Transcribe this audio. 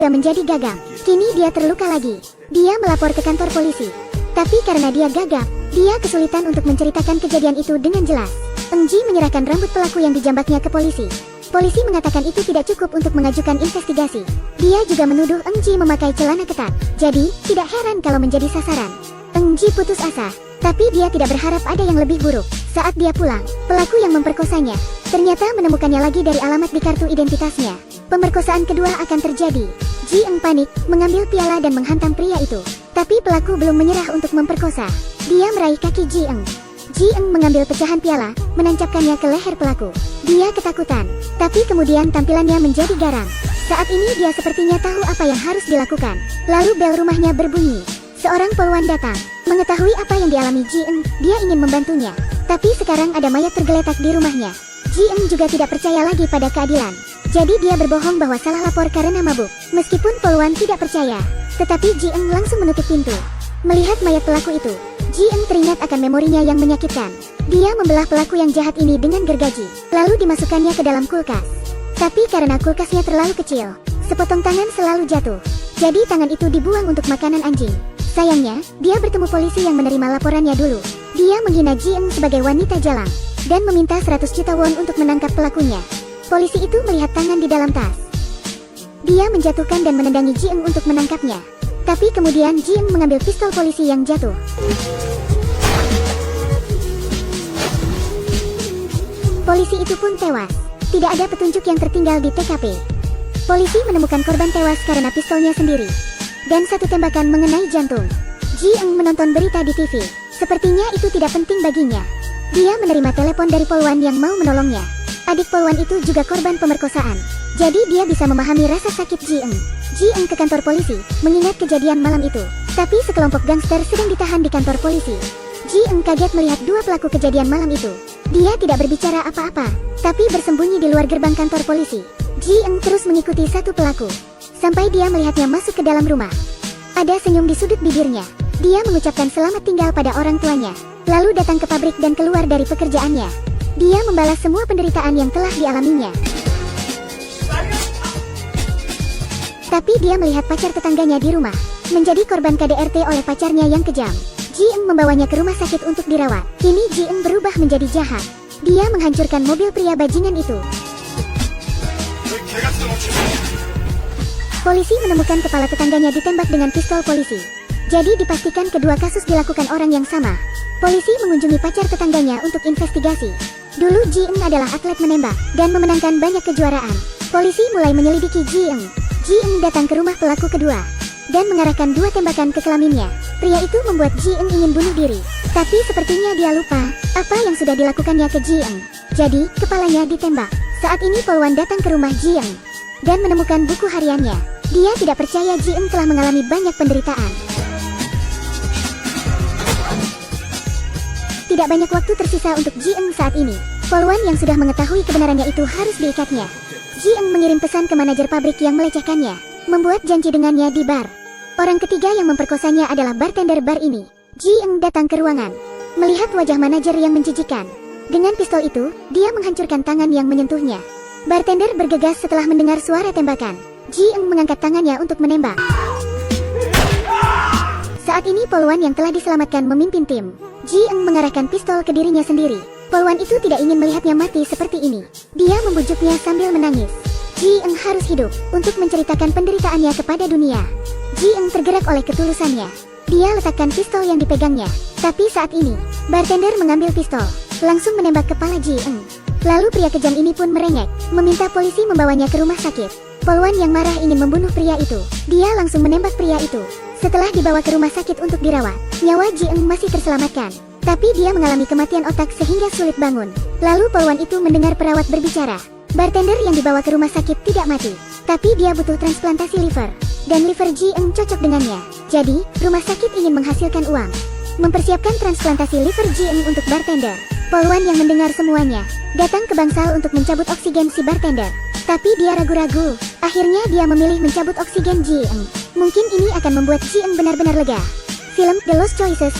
juga menjadi gagap. Kini dia terluka lagi. Dia melapor ke kantor polisi. Tapi karena dia gagap, dia kesulitan untuk menceritakan kejadian itu dengan jelas. Eng Ji menyerahkan rambut pelaku yang dijambaknya ke polisi. Polisi mengatakan itu tidak cukup untuk mengajukan investigasi. Dia juga menuduh Eng Ji memakai celana ketat. Jadi, tidak heran kalau menjadi sasaran. Eng Ji putus asa. Tapi dia tidak berharap ada yang lebih buruk. Saat dia pulang, pelaku yang memperkosanya ternyata menemukannya lagi dari alamat di kartu identitasnya. Pemerkosaan kedua akan terjadi. Ji Eng panik, mengambil piala dan menghantam pria itu. Tapi pelaku belum menyerah untuk memperkosa. Dia meraih kaki Ji Eng. Ji Eng mengambil pecahan piala, menancapkannya ke leher pelaku. Dia ketakutan, tapi kemudian tampilannya menjadi garang. Saat ini dia sepertinya tahu apa yang harus dilakukan. Lalu bel rumahnya berbunyi. Seorang poluan datang. Mengetahui apa yang dialami Ji Eng, dia ingin membantunya. Tapi sekarang ada mayat tergeletak di rumahnya. Ji Eng juga tidak percaya lagi pada keadilan. Jadi dia berbohong bahwa salah lapor karena mabuk. Meskipun poluan tidak percaya, tetapi Ji Eng langsung menutup pintu. Melihat mayat pelaku itu, Ji Eng teringat akan memorinya yang menyakitkan. Dia membelah pelaku yang jahat ini dengan gergaji, lalu dimasukkannya ke dalam kulkas. Tapi karena kulkasnya terlalu kecil, sepotong tangan selalu jatuh. Jadi tangan itu dibuang untuk makanan anjing. Sayangnya, dia bertemu polisi yang menerima laporannya dulu. Dia menghina Ji Eng sebagai wanita jalang, dan meminta 100 juta won untuk menangkap pelakunya. Polisi itu melihat tangan di dalam tas. Dia menjatuhkan dan menendangi Ji Eng untuk menangkapnya. Tapi kemudian Ji Eng mengambil pistol polisi yang jatuh. Polisi itu pun tewas. Tidak ada petunjuk yang tertinggal di TKP. Polisi menemukan korban tewas karena pistolnya sendiri. Dan satu tembakan mengenai jantung. Ji Eng menonton berita di TV. Sepertinya itu tidak penting baginya. Dia menerima telepon dari poluan yang mau menolongnya. Adik poluan itu juga korban pemerkosaan. Jadi dia bisa memahami rasa sakit Ji Eng. Ji Eng ke kantor polisi, mengingat kejadian malam itu. Tapi sekelompok gangster sedang ditahan di kantor polisi. Ji Eng kaget melihat dua pelaku kejadian malam itu. Dia tidak berbicara apa-apa, tapi bersembunyi di luar gerbang kantor polisi. Ji Eng terus mengikuti satu pelaku, sampai dia melihatnya masuk ke dalam rumah. Ada senyum di sudut bibirnya. Dia mengucapkan selamat tinggal pada orang tuanya, lalu datang ke pabrik dan keluar dari pekerjaannya. Dia membalas semua penderitaan yang telah dialaminya. Tapi dia melihat pacar tetangganya di rumah, menjadi korban KDRT oleh pacarnya yang kejam. Ji Eng membawanya ke rumah sakit untuk dirawat. Kini Ji Eng berubah menjadi jahat. Dia menghancurkan mobil pria bajingan itu. Polisi menemukan kepala tetangganya ditembak dengan pistol polisi. Jadi dipastikan kedua kasus dilakukan orang yang sama. Polisi mengunjungi pacar tetangganya untuk investigasi. Dulu Ji Eng adalah atlet menembak dan memenangkan banyak kejuaraan. Polisi mulai menyelidiki Ji Eng. Ji Eng datang ke rumah pelaku kedua dan mengarahkan 2 tembakan ke kelaminnya. Pria itu membuat Ji Eng ingin bunuh diri. Tapi sepertinya dia lupa apa yang sudah dilakukannya ke Ji Eng. Jadi, kepalanya ditembak. Saat ini poluan datang ke rumah Ji Eng dan menemukan buku hariannya. Dia tidak percaya Ji Eng telah mengalami banyak penderitaan. Tidak banyak waktu tersisa untuk Ji Eng saat ini. Poluan yang sudah mengetahui kebenarannya itu harus diikatnya. Ji Eng mengirim pesan ke manajer pabrik yang melecehkannya, membuat janji dengannya di bar. Orang ketiga yang memperkosanya adalah bartender bar ini. Ji Eng datang ke ruangan, melihat wajah manajer yang menjijikan. Dengan pistol itu, dia menghancurkan tangan yang menyentuhnya. Bartender bergegas setelah mendengar suara tembakan. Ji Eng mengangkat tangannya untuk menembak. Saat ini poluan yang telah diselamatkan memimpin tim. Ji Eng mengarahkan pistol ke dirinya sendiri. Poluan itu tidak ingin melihatnya mati seperti ini. Dia membujuknya sambil menangis. Ji Eng harus hidup untuk menceritakan penderitaannya kepada dunia. Ji Eng tergerak oleh ketulusannya. Dia letakkan pistol yang dipegangnya. Tapi saat ini, bartender mengambil pistol, langsung menembak kepala Ji Eng. Lalu pria kejam ini pun merengek, meminta polisi membawanya ke rumah sakit. Poluan yang marah ingin membunuh pria itu. Dia langsung menembak pria itu. Setelah dibawa ke rumah sakit untuk dirawat, nyawa Ji Eng masih terselamatkan. Tapi dia mengalami kematian otak sehingga sulit bangun. Lalu poluan itu mendengar perawat berbicara. Bartender yang dibawa ke rumah sakit tidak mati, tapi dia butuh transplantasi liver. Dan liver Ji Eng cocok dengannya. Jadi, rumah sakit ingin menghasilkan uang, mempersiapkan transplantasi liver Ji Eng untuk bartender. Poluan yang mendengar semuanya datang ke bangsal untuk mencabut oksigen si bartender. Tapi dia ragu-ragu. Akhirnya dia memilih mencabut oksigen Ji Eng. Mungkin ini akan membuat Ji Eng benar-benar lega. Film The Lost Choices